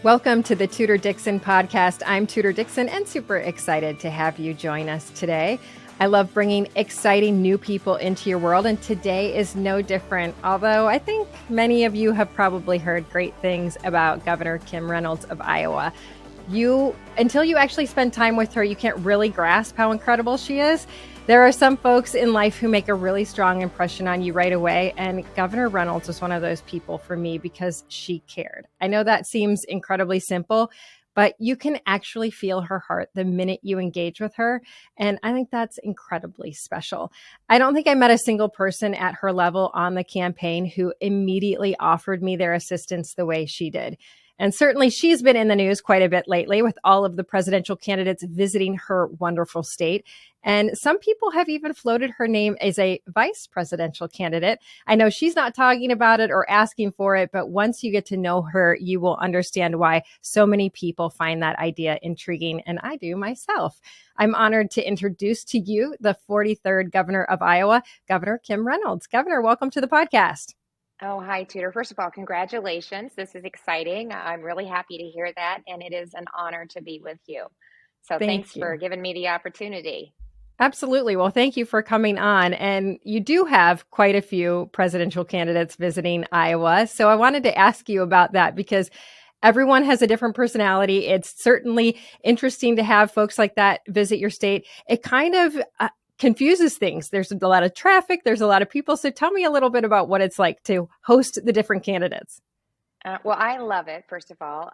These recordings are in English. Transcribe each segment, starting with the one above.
Welcome to the Tudor Dixon Podcast. I'm Tudor Dixon and super excited to have you join us today. I love bringing exciting new people into your world, and today is no different. Although I think many of you have probably heard great things about Governor Kim Reynolds of Iowa. Until you actually spend time with her, you can't really grasp how incredible she is. There are some folks in life who make a really strong impression on you right away, and Governor Reynolds was one of those people for me because she cared. I know that seems incredibly simple, but you can actually feel her heart the minute you engage with her, and I think that's incredibly special. I don't think I met a single person at her level on the campaign who immediately offered me their assistance the way she did. And certainly she's been in the news quite a bit lately with all of the presidential candidates visiting her wonderful state. And some people have even floated her name as a vice presidential candidate. I know she's not talking about it or asking for it, but once you get to know her, you will understand why so many people find that idea intriguing, and I do myself. I'm honored to introduce to you the 43rd governor of Iowa, Governor Kim Reynolds. Governor, welcome to the podcast. Oh, hi, Tudor. First of all, congratulations. This is exciting. I'm really happy to hear that, and it is an honor to be with you. So thanks Thank for you. giving me the opportunity. Absolutely. Well, thank you for coming on. And you do have quite a few presidential candidates visiting Iowa. So I wanted to ask you about that because everyone has a different personality. It's certainly interesting to have folks like that visit your state. It kind of confuses things. There's a lot of traffic. There's a lot of people. So tell me a little bit about what it's like to host the different candidates. Well, I love it, first of all.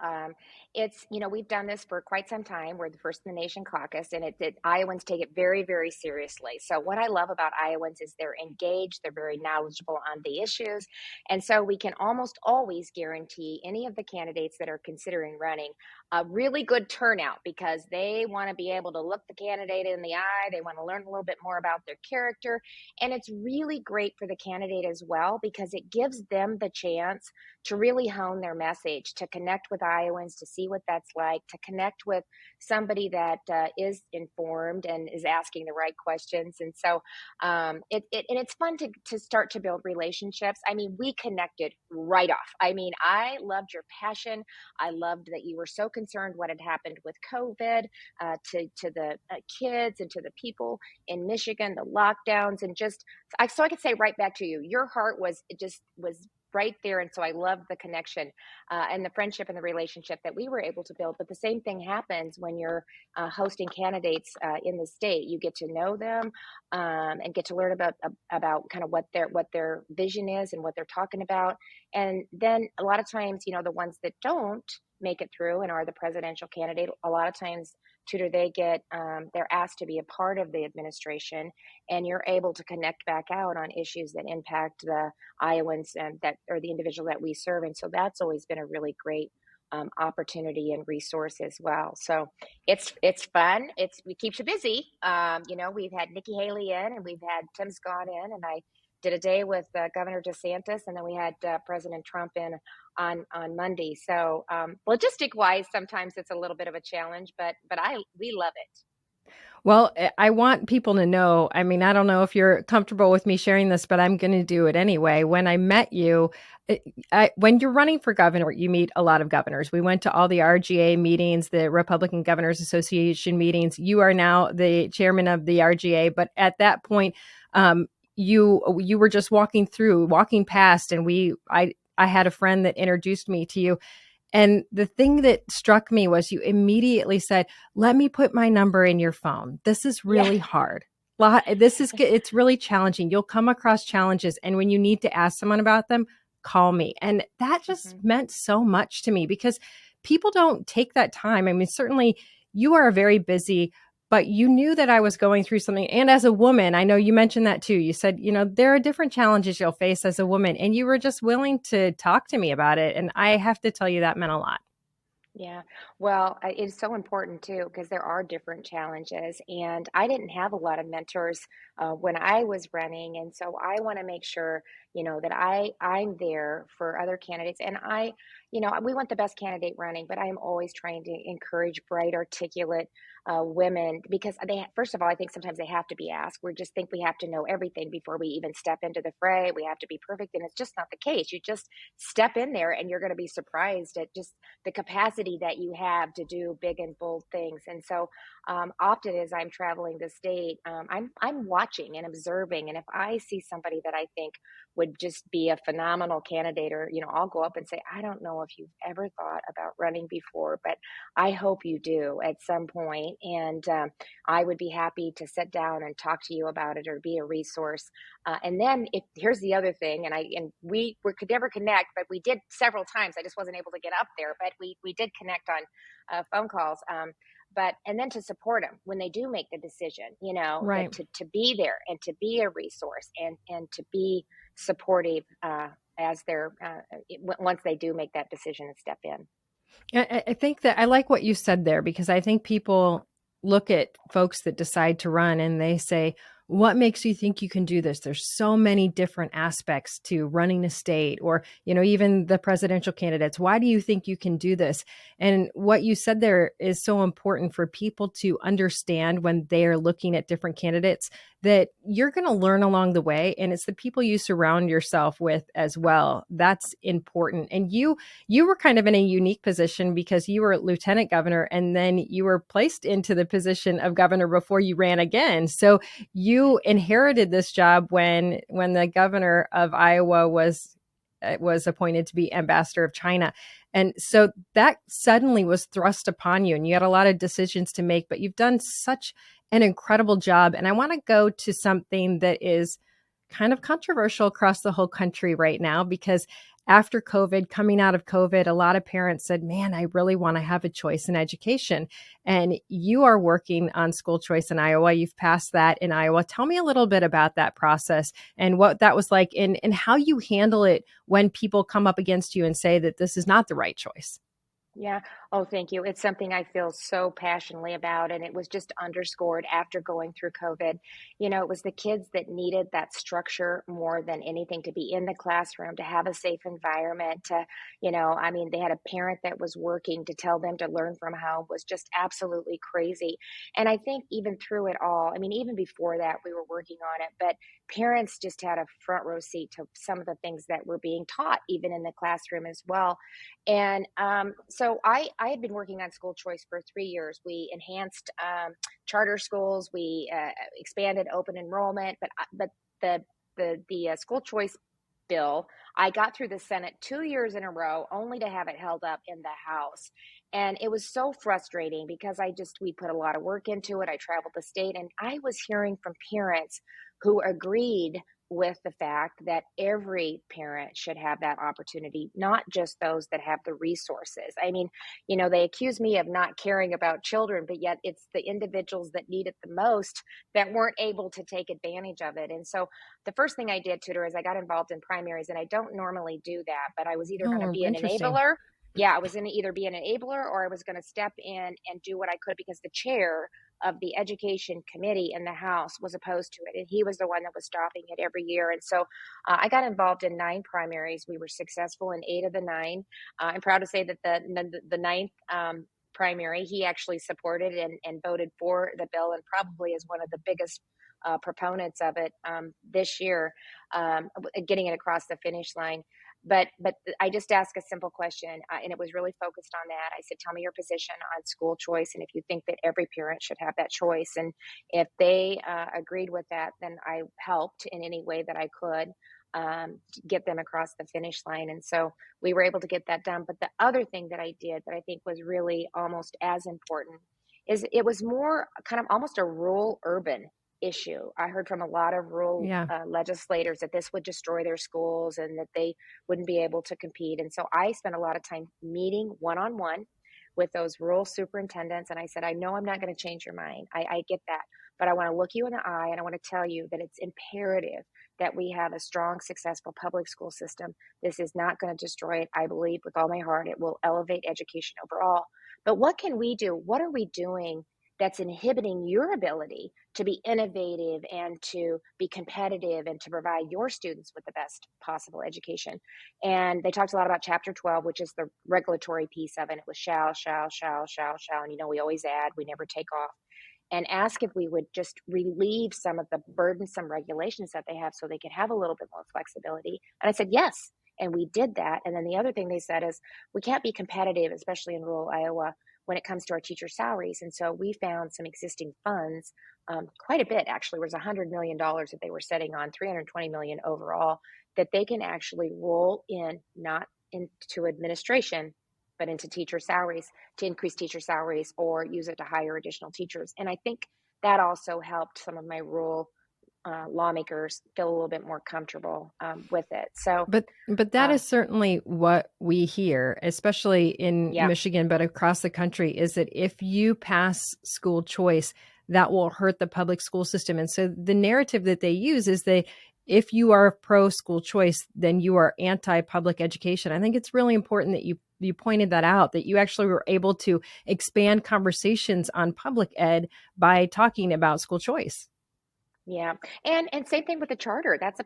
We've done this for quite some time. We're the first in the nation caucus, and Iowans take it very, very seriously. So what I love about Iowans is they're engaged, they're very knowledgeable on the issues. And so we can almost always guarantee any of the candidates that are considering running a really good turnout because they want to be able to look the candidate in the eye. They want to learn a little bit more about their character. And it's really great for the candidate as well because it gives them the chance to really hone their message, to connect with Iowans, to see what that's like, to connect with somebody that is informed and is asking the right questions. And so it's fun to start to build relationships. I mean, we connected right off. I mean, I loved your passion. I loved that you were so concerned what had happened with COVID to the kids and to the people in Michigan, the lockdowns, and so I could say right back to you, your heart was right there. And so I love the connection and the friendship and the relationship that we were able to build. But the same thing happens when you're hosting candidates in the state. You get to know them and get to learn about kind of what their vision is and what they're talking about. And then a lot of times, the ones that don't make it through and are the presidential candidate, a lot of times, Tudor, they're asked to be a part of the administration, and you're able to connect back out on issues that impact the Iowans and that or the individual that we serve. And so that's always been a really great opportunity and resource as well. So it's fun. It keeps you busy. We've had Nikki Haley in, and we've had Tim Scott in, and I did a day with Governor DeSantis, and then we had President Trump in on Monday. So logistic wise, sometimes it's a little bit of a challenge, but we love it. Well, I want people to know, I mean, I don't know if you're comfortable with me sharing this, but I'm going to do it anyway. When I met you, when you're running for governor, you meet a lot of governors. We went to all the RGA meetings, the Republican Governors Association meetings. You are now the chairman of the RGA, but at that point, you were just walking past, and I had a friend that introduced me to you. And the thing that struck me was you immediately said, let me put my number in your phone. This is really hard. It's really challenging. You'll come across challenges. And when you need to ask someone about them, call me. And that just meant so much to me because people don't take that time. I mean, certainly you are very busy, but you knew that I was going through something. And as a woman, I know you mentioned that too. You said, there are different challenges you'll face as a woman, and you were just willing to talk to me about it. And I have to tell you that meant a lot. Yeah, well, it's so important too because there are different challenges, and I didn't have a lot of mentors when I was running, and so I want to make sure that I'm there for other candidates. And we want the best candidate running, but I'm always trying to encourage bright, articulate women, because first of all, I think sometimes they have to be asked. We just think we have to know everything before we even step into the fray. We have to be perfect, and it's just not the case. You just step in there, and you're going to be surprised at just the capacity that you have to do big and bold things. And so, often as I'm traveling the state, I'm watching and observing, and if I see somebody that I think would just be a phenomenal candidate, or I'll go up and say, I don't know if you've ever thought about running before, but I hope you do at some point. And I would be happy to sit down and talk to you about it or be a resource. And then, if here's the other thing, we could never connect, but we did several times. I just wasn't able to get up there, but we did connect on phone calls. But and then to support them when they do make the decision, that Right. to be there and to be a resource, and to be supportive as they're once they do make that decision and step in. I think that I like what you said there, because I think people look at folks that decide to run and they say, what makes you think you can do this? There's so many different aspects to running a state, or, even the presidential candidates. Why do you think you can do this? And what you said there is so important for people to understand when they are looking at different candidates, that you're going to learn along the way. And it's the people you surround yourself with as well. That's important. And you were kind of in a unique position, because you were lieutenant governor and then you were placed into the position of governor before you ran again. So you inherited this job when the governor of Iowa was appointed to be ambassador of China. And so that suddenly was thrust upon you, and you had a lot of decisions to make, but you've done such an incredible job. And I want to go to something that is kind of controversial across the whole country right now, because after COVID, coming out of COVID, a lot of parents said, man, I really want to have a choice in education. And you are working on school choice in Iowa. You've passed that in Iowa. Tell me a little bit about that process and what that was like, and how you handle it when people come up against you and say that this is not the right choice. Yeah. Oh, thank you. It's something I feel so passionately about. And it was just underscored after going through COVID. It was the kids that needed that structure more than anything, to be in the classroom, to have a safe environment, they had a parent that was working to tell them to learn from home was just absolutely crazy. And I think even through it all, even before that, we were working on it, but parents just had a front row seat to some of the things that were being taught, even in the classroom as well. And so I had been working on school choice for 3 years. We enhanced charter schools. We expanded open enrollment. But the school choice bill, I got through the Senate 2 years in a row, only to have it held up in the House. And it was so frustrating, because we put a lot of work into it. I traveled the state, and I was hearing from parents who agreed with the fact that every parent should have that opportunity, not just those that have the resources. They accuse me of not caring about children, but yet it's the individuals that need it the most that weren't able to take advantage of it. And so the first thing I did, Tudor, is I got involved in primaries, and I don't normally do that, but I was either going to Oh, be an interesting. enabler. Yeah, I was going to either be an enabler, or I was going to step in and do what I could, because the chair of the education committee in the House was opposed to it, and he was the one that was stopping it every year. And so I got involved in 9 primaries. We were successful in 8 of the 9. I'm proud to say that the ninth primary, he actually supported and voted for the bill, and probably is one of the biggest proponents of it this year, getting it across the finish line. But I just asked a simple question, and it was really focused on that. I said, tell me your position on school choice, and if you think that every parent should have that choice. And if they agreed with that, then I helped in any way that I could to get them across the finish line. And so we were able to get that done. But the other thing that I did that I think was really almost as important is it was more kind of almost a rural urban issue. I heard from a lot of rural Yeah. legislators that this would destroy their schools and that they wouldn't be able to compete. And so I spent a lot of time meeting one-on-one with those rural superintendents. And I said, I know I'm not going to change your mind. I get that. But I want to look you in the eye, and I want to tell you that it's imperative that we have a strong, successful public school system. This is not going to destroy it. I believe with all my heart it will elevate education overall. But what can we do? What are we doing that's inhibiting your ability to be innovative and to be competitive and to provide your students with the best possible education. And they talked a lot about chapter 12, which is the regulatory piece of it. It was shall. And, we always add, we never take off. And ask if we would just relieve some of the burdensome regulations that they have so they could have a little bit more flexibility. And I said, yes. And we did that. And then the other thing they said is we can't be competitive, especially in rural Iowa, when it comes to our teacher salaries. And so we found some existing funds, quite a bit actually, was $100 million that they were setting on, $320 million overall, that they can actually roll in, not into administration, but into teacher salaries, to increase teacher salaries or use it to hire additional teachers. And I think that also helped some of my rural lawmakers feel a little bit more comfortable with it. So, but that is certainly what we hear, especially in Michigan, but across the country, is that if you pass school choice, that will hurt the public school system. And so the narrative that they use is if you are pro school choice, then you are anti-public education. I think it's really important that you pointed that out, that you actually were able to expand conversations on public ed by talking about school choice. Yeah. And same thing with the charter. That's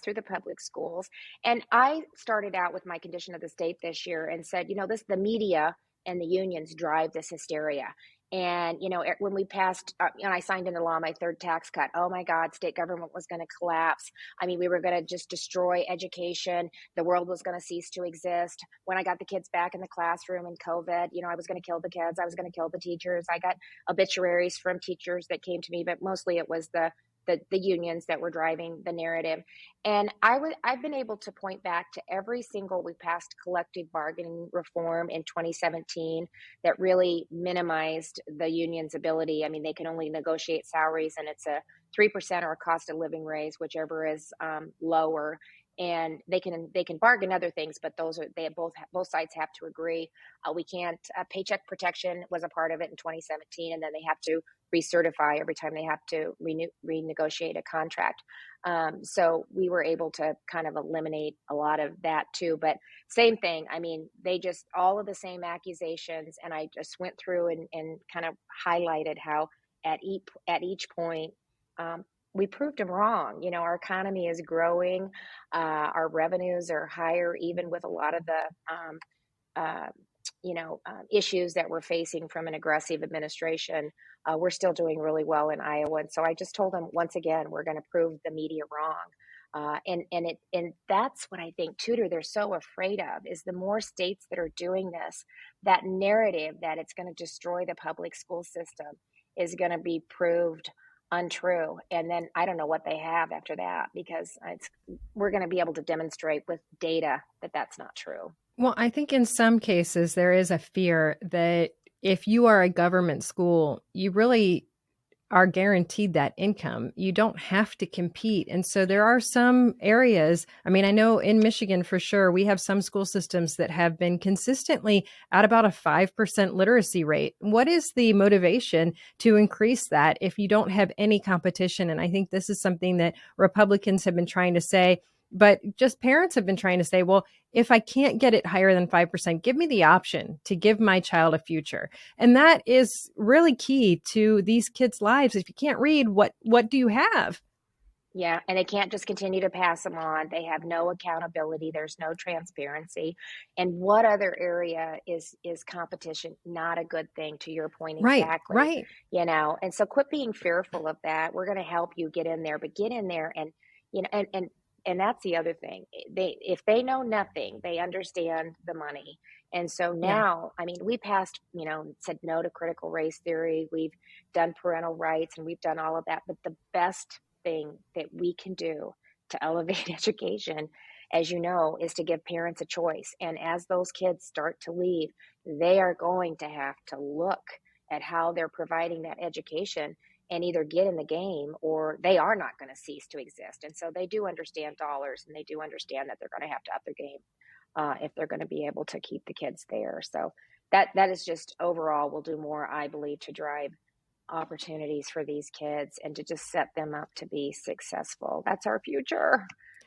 through the public schools. And I started out with my condition of the state this year and said, the media and the unions drive this hysteria. And, when we passed, I signed into law my third tax cut. Oh my God, state government was going to collapse. I mean, we were going to just destroy education. The world was going to cease to exist. When I got the kids back in the classroom in COVID, I was going to kill the kids. I was going to kill the teachers. I got obituaries from teachers that came to me, but mostly it was the unions that were driving the narrative. And I've been able to point back to every single, we passed collective bargaining reform in 2017 that really minimized the union's ability. I mean, they can only negotiate salaries, and it's a 3% or a cost of living raise, whichever is lower. And they can bargain other things, but both sides have to agree. We can't. Paycheck protection was a part of it in 2017, and then they have to recertify every time they have to renegotiate a contract. So we were able to kind of eliminate a lot of that too. But same thing. I mean, they just all of the same accusations, and I just went through and kind of highlighted how at each point. We proved them wrong. Our economy is growing. Our revenues are higher, even with a lot of the, issues that we're facing from an aggressive administration. We're still doing really well in Iowa. And so I just told them, once again, we're going to prove the media wrong. And that's what I think, Tudor, they're so afraid of, is the more states that are doing this, that narrative that it's going to destroy the public school system is going to be proved untrue. And then I don't know what they have after that, because we're going to be able to demonstrate with data that that's not true. Well, I think in some cases there is a fear that if you are a government school, you really are guaranteed that income. You don't have to compete. And so there are some areas, I mean, I know in Michigan for sure, we have some school systems that have been consistently at about a 5% literacy rate. What is the motivation to increase that if you don't have any competition? And I think this is something that Republicans have been trying to say, but just parents have been trying to say, well, if I can't get it higher than 5%, give me the option to give my child a future. And that is really key to these kids' lives. If you can't read, what do you have? Yeah, and they can't just continue to pass them on. They have no accountability. There's no transparency. And what other area is competition not a good thing, to your point? Exactly. Right. And so quit being fearful of that. We're going to help you get in there, but get in there and that's the other thing. If they know nothing, they understand the money. And so now, I mean, we passed, said no to critical race theory. We've done parental rights, and we've done all of that. But the best thing that we can do to elevate education, as you know, is to give parents a choice. And as those kids start to leave, they are going to have to look at how they're providing that education and either get in the game, or they are not going to cease to exist. And so they do understand dollars, and they do understand that they're going to have to up their game if they're going to be able to keep the kids there. So that is just overall will do more, I believe, to drive opportunities for these kids and to just set them up to be successful. That's our future.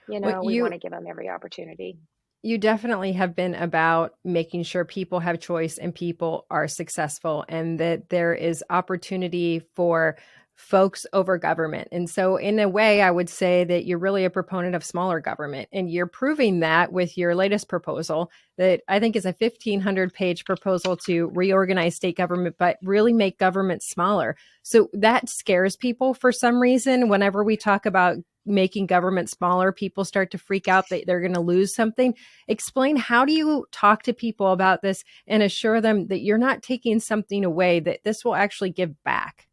We want to give them every opportunity. You definitely have been about making sure people have choice and people are successful and that there is opportunity for folks over government. And so in a way, I would say that you're really a proponent of smaller government, and you're proving that with your latest proposal that I think is a 1,500-page proposal to reorganize state government, but really make government smaller. So that scares people for some reason. Whenever we talk about making government smaller, people start to freak out that they're going to lose something. Explain, how do you talk to people about this and assure them that you're not taking something away, that this will actually give back?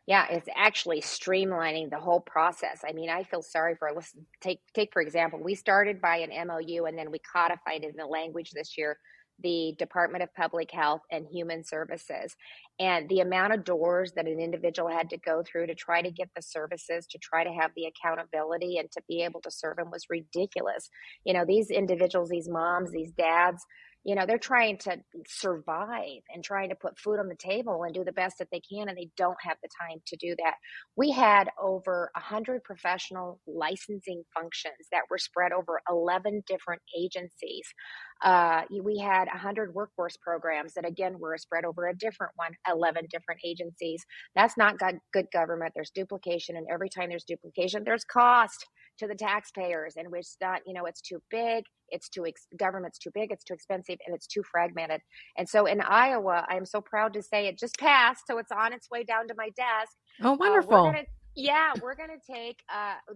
Yeah, it's actually streamlining the whole process. I mean, I feel sorry for listen. Take for example, we started by an MOU and then we codified it in the language this year, the Department of Public Health and Human Services, and the amount of doors that an individual had to go through to try to get the services, to try to have the accountability, and to be able to serve them was ridiculous. These individuals, these moms, these dads, they're trying to survive and trying to put food on the table and do the best that they can, and they don't have the time to do that. We had over 100 professional licensing functions that were spread over 11 different agencies. We had 100 workforce programs that, again, were spread over 11 different agencies. That's not good government. There's duplication, and every time there's duplication, there's cost to the taxpayers, and which not, it's too big, government's too big, it's too expensive, and it's too fragmented. And so in Iowa, I'm so proud to say it just passed, so it's on its way down to my desk. Oh, We're wonderful. gonna take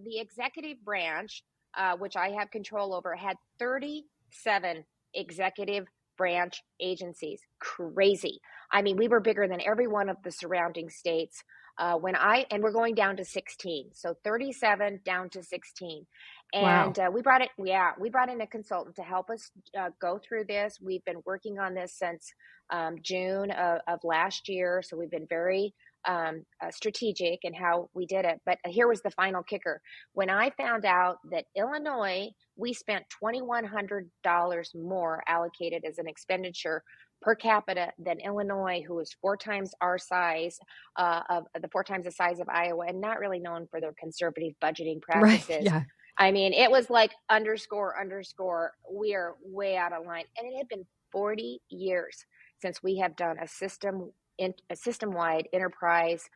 the executive branch, which I have control over, had 37 executive branch agencies. Crazy. I mean, we were bigger than every one of the surrounding states. And we're going down to 16, so 37 down to 16. Wow. And we brought in a consultant to help us go through this. We've been working on this since June of last year, so we've been very strategic in how we did it. But here was the final kicker. When I found out that Illinois, we spent $2,100 more allocated as an expenditure per capita than Illinois, who is four times our size, four times the size of Iowa, and not really known for their conservative budgeting Right. practices. Yeah. I mean, it was like underscore, we are way out of line. And it had been 40 years since we have done a system-wide enterprise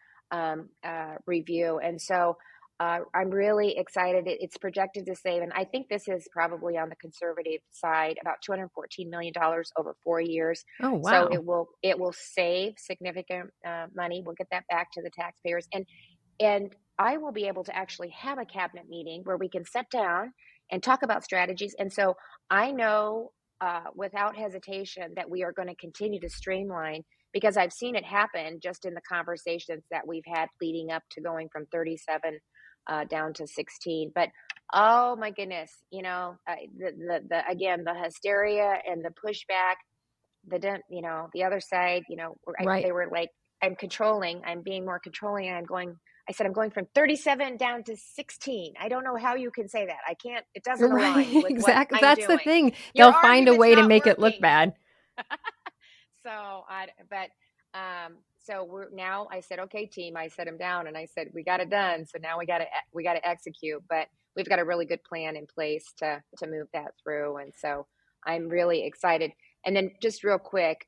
review. And so I'm really excited. It's projected to save, and I think this is probably on the conservative side, about $214 million over 4 years. Oh, So wow. it will save significant money. We'll get that back to the taxpayers, and I will be able to actually have a cabinet meeting where we can sit down and talk about strategies. And so I know without hesitation that we are going to continue to streamline, because I've seen it happen just in the conversations that we've had leading up to going from 37 down to 16. But oh my goodness, again, the hysteria and the pushback, the other side, Right. they were like, I'm being more controlling. I said, I'm going from 37 down to 16. I don't know how you can say that. I can't, it doesn't align Right. with what Exactly. I'm That's the doing. thing. Your They'll find a argument's way to not make it look working. bad. So I said, okay, team, I set him down and I said, we got it done. So now we got to execute, but we've got a really good plan in place to move that through. And so I'm really excited. And then just real quick,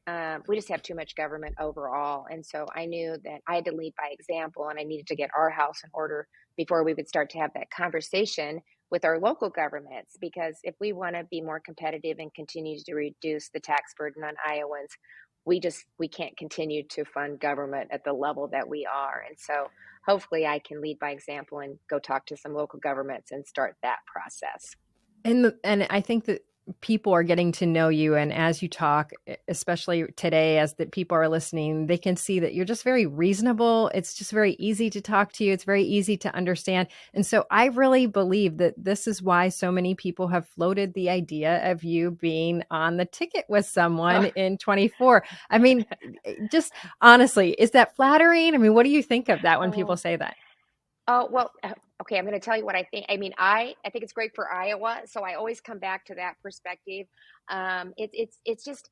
we just have too much government overall. And so I knew that I had to lead by example, and I needed to get our house in order before we would start to have that conversation with our local governments, because if we want to be more competitive and continue to reduce the tax burden on Iowans, we can't continue to fund government at the level that we are. And so hopefully I can lead by example and go talk to some local governments and start that process. And I think that people are getting to know you, and as you talk, especially today, as that people are listening, they can see that you're just very reasonable. It's just very easy to talk to you. It's very easy to understand. And so I really believe that this is why so many people have floated the idea of you being on the ticket with someone in 24. I mean, just honestly, is that flattering? I mean, what do you think of that when people say that? Oh, well, okay, I'm going to tell you what I think. I mean, I think it's great for Iowa, so I always come back to that perspective. It's just,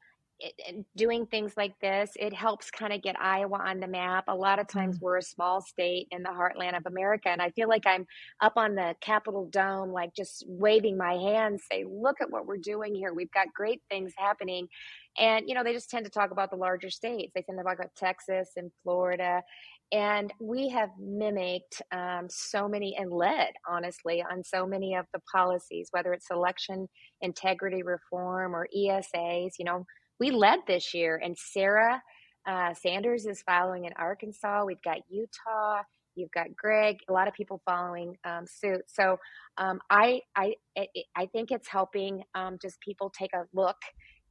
doing things like this, it helps kind of get Iowa on the map. A lot of times Mm. we're a small state in the heartland of America, and I feel like I'm up on the Capitol dome, like just waving my hands, say, look at what we're doing here. We've got great things happening. And, they just tend to talk about the larger states. They tend to talk about Texas and Florida. And we have mimicked so many and led, honestly, on so many of the policies, whether it's election integrity reform or ESAs. We led this year, and Sarah Sanders is following in Arkansas. We've got Utah. You've got Greg. A lot of people following suit. So I think it's helping just people take a look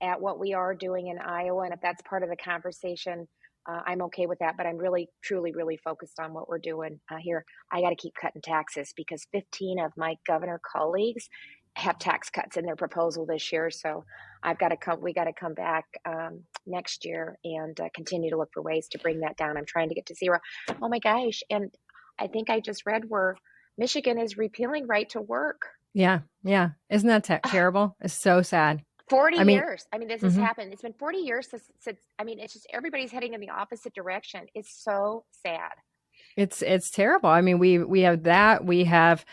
at what we are doing in Iowa, and if that's part of the conversation, I'm okay with that. But I'm really, truly, really focused on what we're doing here. I got to keep cutting taxes because 15 of my governor colleagues have tax cuts in their proposal this year. So we got to come back next year and continue to look for ways to bring that down. I'm trying to get to zero. Oh my gosh. And I think I just read where Michigan is repealing right to work. Yeah. Yeah. Isn't that terrible? It's so sad. 40 I mean, years. I mean, this has mhm. happened. It's been 40 years since, I mean, it's just everybody's heading in the opposite direction. It's so sad. It's terrible. I mean, we have that. We have,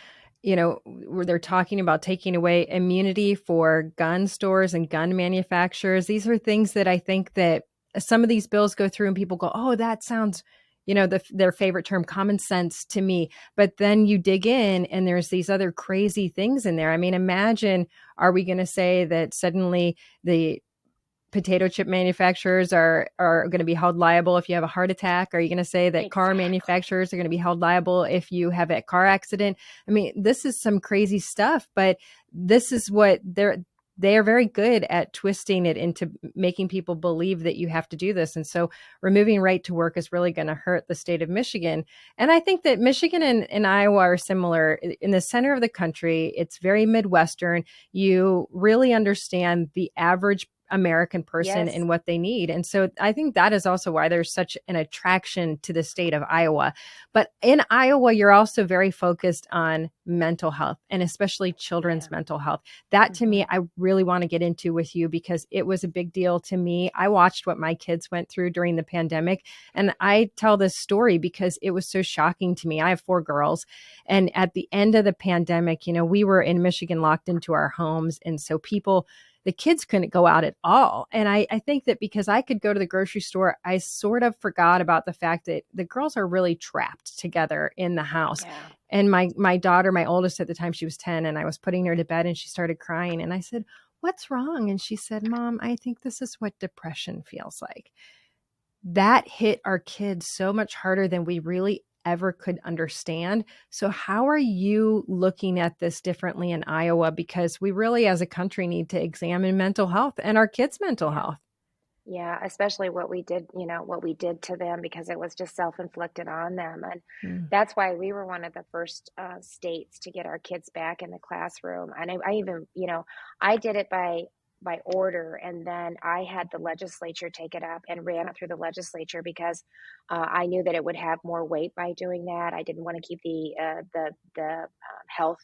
where they're talking about taking away immunity for gun stores and gun manufacturers. These are things that I think that some of these bills go through and people go, "Oh, that sounds, their favorite term, common sense to me." But then you dig in and there's these other crazy things in there. I mean, imagine, are we going to say that suddenly the potato chip manufacturers are going to be held liable if you have a heart attack? Are you going to say that car Exactly. manufacturers are going to be held liable if you have a car accident? I mean, this is some crazy stuff, but this is what they are very good at twisting it into making people believe that you have to do this. And so removing right to work is really going to hurt the state of Michigan. And I think that Michigan and Iowa are similar. In the center of the country, it's very Midwestern. You really understand the average American person Yes. and what they need. And so I think that is also why there's such an attraction to the state of Iowa. But in Iowa, you're also very focused on mental health and especially children's Yeah. mental health. That to me, Mm-hmm. I really want to get into with you because it was a big deal to me. I watched what my kids went through during the pandemic. And I tell this story because it was so shocking to me. I have 4 girls. And at the end of the pandemic, we were in Michigan locked into our homes. And so the kids couldn't go out at all. And I think that because I could go to the grocery store, I sort of forgot about the fact that the girls are really trapped together in the house. Yeah. And my daughter, my oldest at the time, she was 10, and I was putting her to bed and she started crying. And I said, "What's wrong?" And she said, "Mom, I think this is what depression feels like." That hit our kids so much harder than we really ever could understand. So how are you looking at this differently in Iowa? Because we really, as a country, need to examine mental health and our kids' mental Yeah. health. Yeah, especially what we did, what we did to them because it was just self-inflicted on them. And Mm. that's why we were one of the first states to get our kids back in the classroom. And I even, I did it by order, and then I had the legislature take it up and ran it through the legislature because I knew that it would have more weight by doing that. I didn't want to keep the health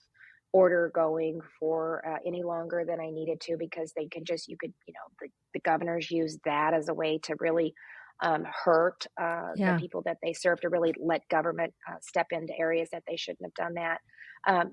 order going for any longer than I needed to because they could just the governors use that as a way to really hurt the Yeah. people that they serve, to really let government step into areas that they shouldn't have done that.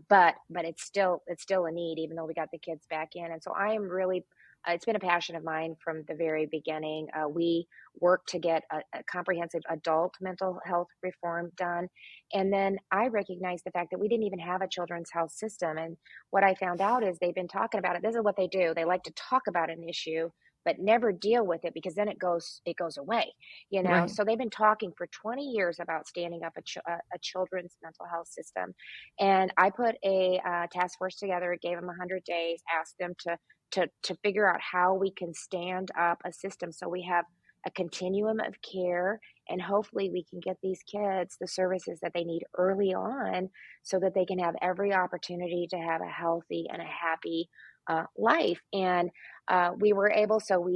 But it's still a need, even though we got the kids back in. And so I am really it's been a passion of mine from the very beginning. We worked to get a comprehensive adult mental health reform done. And then I recognized the fact that we didn't even have a children's health system. And what I found out is they've been talking about it. This is what they do. They like to talk about an issue, but never deal with it because then it goes away, Right. So they've been talking for 20 years about standing up a children's mental health system. And I put a task force together. It gave them 100 days, asked them to figure out how we can stand up a system so we have a continuum of care, and hopefully we can get these kids the services that they need early on so that they can have every opportunity to have a healthy and a happy life. And we were able, so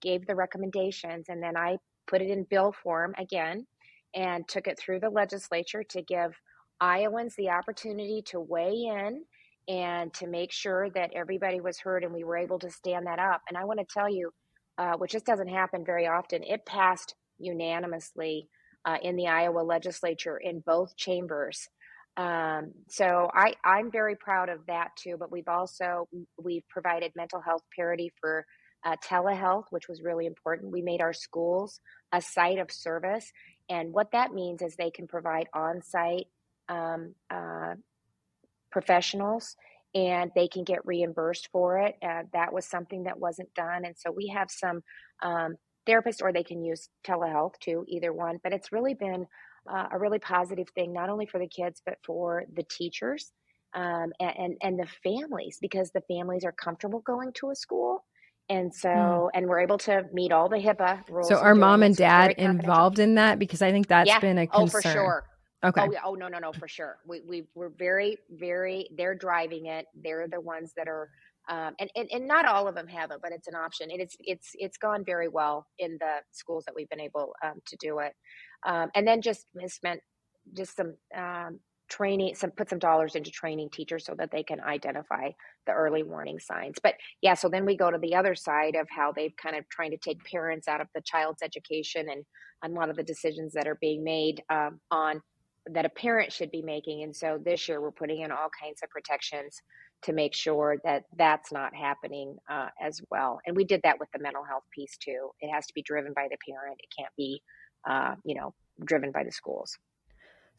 gave the recommendations, and then I put it in bill form again and took it through the legislature to give Iowans the opportunity to weigh in and to make sure that everybody was heard, and we were able to stand that up. And I want to tell you, which just doesn't happen very often. It passed unanimously in the Iowa legislature in both chambers. So I'm very proud of that too. But we've provided mental health parity for telehealth, which was really important. We made our schools a site of service, and what that means is they can provide on-site um, uh, professionals, and they can get reimbursed for it. That was something that wasn't done. And so we have some um, therapists, or they can use telehealth too, either one. But it's really been a really positive thing, not only for the kids, but for the teachers and the families, because the families are comfortable going to a school. And Hmm. so, and we're able to meet all the HIPAA So rules are of doing mom it. and So it's dad very confidential. involved in that? Because I think that's Yeah. been a Oh, for concern. sure. Okay. Oh yeah. Oh no, no, no, for sure. We're very, very. They're driving it. They're the ones that are, and not all of them have it, but it's an option, and it's gone very well in the schools that we've been able to do it, and then just spent just some training, put some dollars into training teachers so that they can identify the early warning signs. But yeah, so then we go to the other side of how they've kind of trying to take parents out of the child's education and a lot of the decisions that are being made on that a parent should be making. And so this year we're putting in all kinds of protections to make sure that that's not happening as well. And we did that with the mental health piece too. It has to be driven by the parent. It can't be, driven by the schools.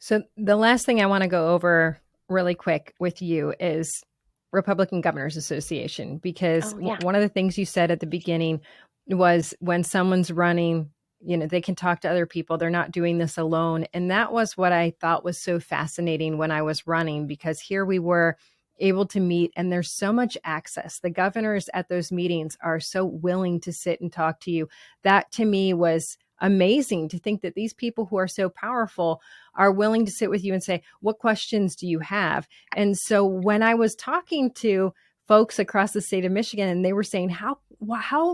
So the last thing I want to go over really quick with you is Republican Governors Association, because Oh yeah. one of the things you said at the beginning was when someone's running, they can talk to other people. They're not doing this alone. And that was what I thought was so fascinating when I was running, because here we were able to meet and there's so much access. The governors at those meetings are so willing to sit and talk to you. That to me was amazing, to think that these people who are so powerful are willing to sit with you and say, what questions do you have? And so when I was talking to folks across the state of Michigan, and they were saying, how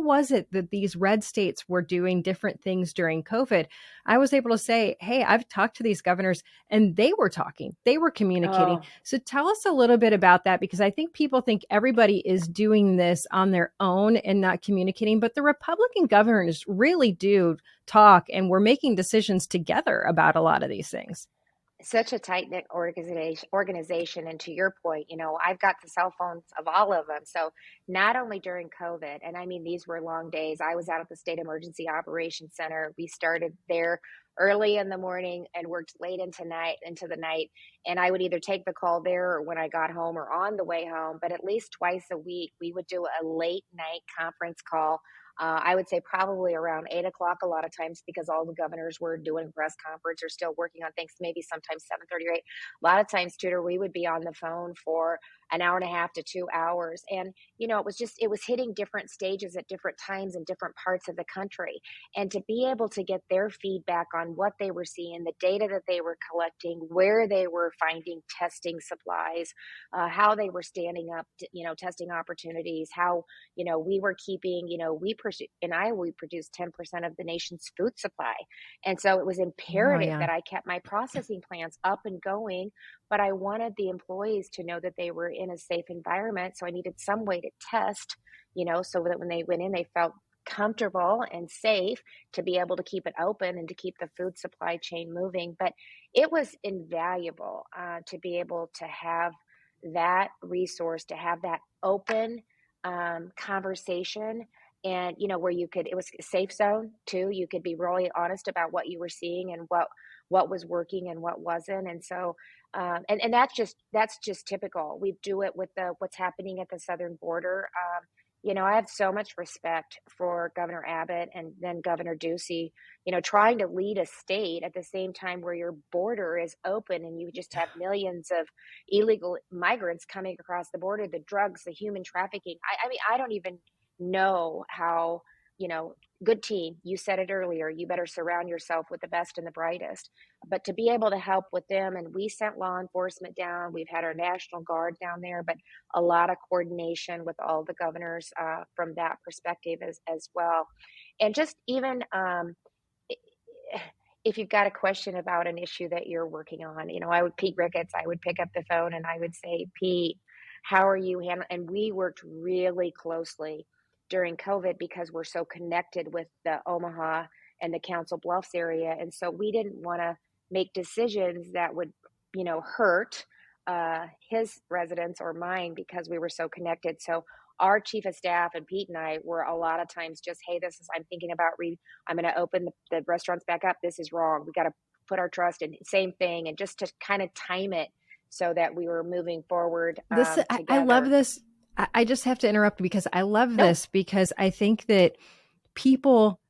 was it that these red states were doing different things during COVID? I was able to say, hey, I've talked to these governors and they were talking, they were communicating. Oh, So tell us a little bit about that, because I think people think everybody is doing this on their own and not communicating, but the Republican governors really do talk, and we're making decisions together about a lot of these things. such a tight knit organization. And to your point, I've got the cell phones of all of them. So not only during COVID, and I mean, these were long days. I was out at the State Emergency Operations Center. We started there early in the morning and worked late into the night. And I would either take the call there or when I got home or on the way home. But at least twice a week, we would do a late night conference call. I would say probably around 8 o'clock a lot of times, because all the governors were doing press conference or still working on things, maybe sometimes 7:30 or 8. A lot of times, Tudor, we would be on the phone for an hour and a half to 2 hours. And, it was hitting different stages at different times in different parts of the country. And to be able to get their feedback on what they were seeing, the data that they were collecting, where they were finding testing supplies, how they were standing up, testing opportunities, how we were keeping, in Iowa, we produce 10% of the nation's food supply. And so it was Oh, imperative yeah. that I kept my processing plants up and going, but I wanted the employees to know that they were in a safe environment. So I needed some way to test, so that when they went in, they felt comfortable and safe to be able to keep it open and to keep the food supply chain moving. But it was invaluable to be able to have that resource, to have that open conversation, and where it was a safe zone too. You could be really honest about what you were seeing and what was working and what wasn't. And so and that's just typical. We do it with the what's happening at the southern border. I have so much respect for Governor Abbott and then Governor Ducey, trying to lead a state at the same time where your border is open and you just have millions of illegal migrants coming across the border, the drugs, the human trafficking. I mean, I don't even know how, good team. You said it earlier, you better surround yourself with the best and the brightest. But to be able to help with them, and we sent law enforcement down, we've had our National Guard down there, but a lot of coordination with all the governors from that perspective as well. And just even if you've got a question about an issue that you're working on, Pete Ricketts, I would pick up the phone and I would say, Pete, how are you handling? And we worked really closely during COVID because we're so connected with the Omaha and the Council Bluffs area. And so we didn't want to make decisions that would, hurt his residents or mine because we were so connected. So our chief of staff and Pete and I were a lot of times just, hey, I'm thinking about I'm going to open the restaurants back up. This is wrong. We got to put our trust in same thing, and just to kind of time it so that we were moving forward I love together. this. I just have to interrupt because I love No. this, because I think that people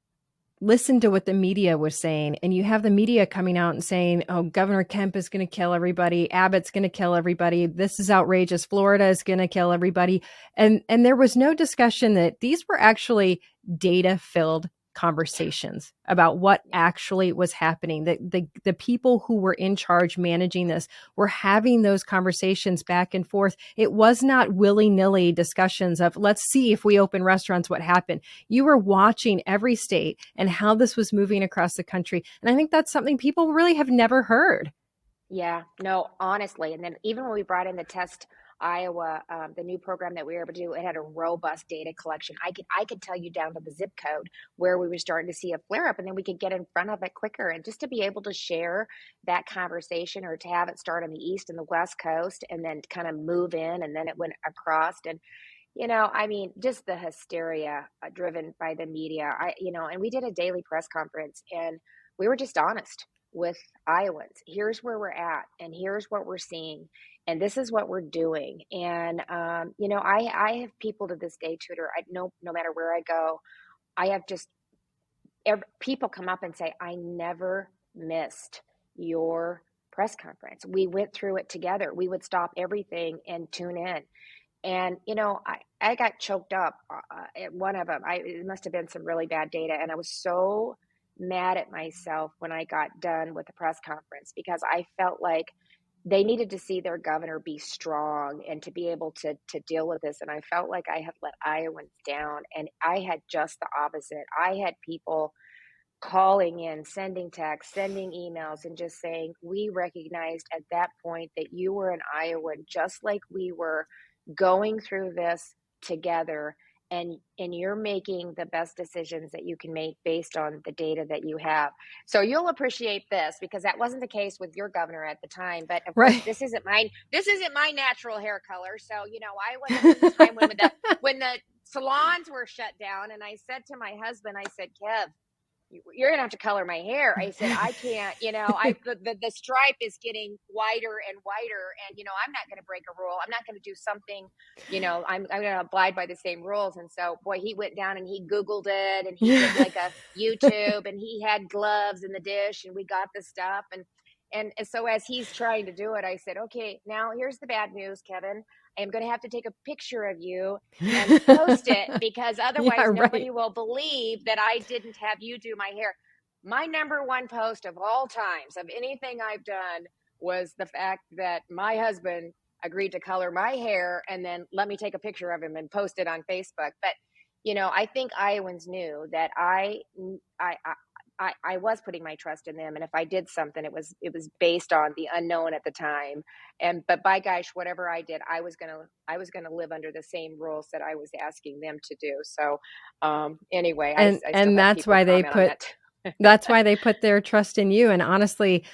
listen to what the media was saying, and you have the media coming out and saying, oh, Governor Kemp is going to kill everybody. Abbott's going to kill everybody. This is outrageous. Florida is going to kill everybody. And there was no discussion that these were actually data-filled conversations about what actually was happening. The people who were in charge managing this were having those conversations back and forth. It was not willy-nilly discussions of, let's see if we open restaurants, what happened. You were watching every state and how this was moving across the country. And I think that's something people really have never heard. Yeah, no, honestly. And then even when we brought in the Test Iowa, the new program that we were able to do, it had a robust data collection. I could tell you down to the zip code where we were starting to see a flare up, and then we could get in front of it quicker. And just to be able to share that conversation, or to have it start on the East and the West Coast and then kind of move in, and then it went across. And just the hysteria driven by the media. And we did a daily press conference, and we were just honest with Iowans. Here's where we're at, and here's what we're seeing, and this is what we're doing. And I have people to this day, Tudor. No matter where I go, I have just people come up and say, I never missed your press conference. We went through it together. We would stop everything and tune in. And, I got choked up at one of them. It must have been some really bad data. And I was so mad at myself when I got done with the press conference, because I felt like they needed to see their governor be strong and to be able to deal with this. And I felt like I had let Iowans down, and I had just the opposite. I had people calling in, sending texts, sending emails, and just saying, we recognized at that point that you were an Iowan, just like we were, going through this together, and you're making the best decisions that you can make based on the data that you have. So you'll appreciate this, because that wasn't the case with your governor at the time. But of course, this isn't my natural hair color. So I wasn't at the time when the salons were shut down, and I said to my husband, I said, Kev, you're gonna have to color my hair. I said, I can't, the stripe is getting wider and wider, and I'm not gonna break a rule. I'm not gonna do something, I'm gonna abide by the same rules. And so, boy, he went down and he Googled it, and he did like a YouTube, and he had gloves in the dish, and we got the stuff. And so as he's trying to do it, I said, okay, now here's the bad news, Kevin. I am going to have to take a picture of you and post it, because otherwise nobody will believe that I didn't have you do my hair. My number one post of all times of anything I've done was the fact that my husband agreed to color my hair, and then let me take a picture of him and post it on Facebook. But, I think Iowans knew that I was putting my trust in them, and if I did something, it was based on the unknown at the time. But by gosh, whatever I did, I was gonna live under the same rules that I was asking them to do. So anyway, and that's why they put that's why they put their trust in you. And honestly,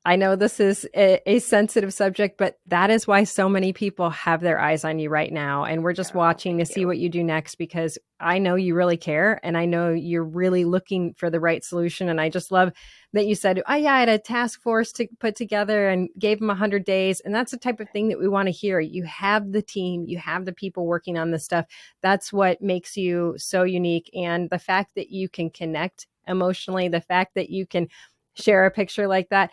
I know this is a sensitive subject, but that is why so many people have their eyes on you right now. And we're just watching to see what you do next, because I know you really care, and I know you're really looking for the right solution. And I just love that you said, oh yeah, I had a task force to put together and gave them 100 days. And that's the type of thing that we want to hear. You have the team, you have the people working on this stuff. That's what makes you so unique. And the fact that you can connect emotionally, the fact that you can share a picture like that,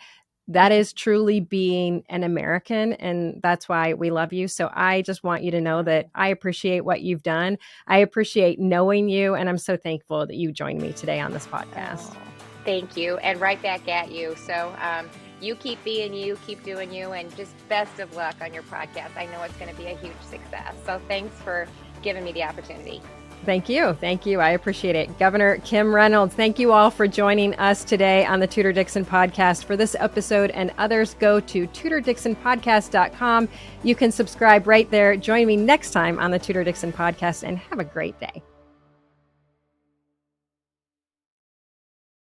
that is truly being an American, and that's why we love you. So I just want you to know that I appreciate what you've done. I appreciate knowing you, and I'm so thankful that you joined me today on this podcast. Oh, thank you, and right back at you. So you keep being you, keep doing you, and just best of luck on your podcast. I know it's going to be a huge success. So thanks for giving me the opportunity. Thank you. Thank you. I appreciate it. Governor Kim Reynolds, thank you all for joining us today on the Tudor Dixon Podcast. For this episode and others, go to TudorDixonPodcast.com. You can subscribe right there. Join me next time on the Tudor Dixon Podcast and have a great day.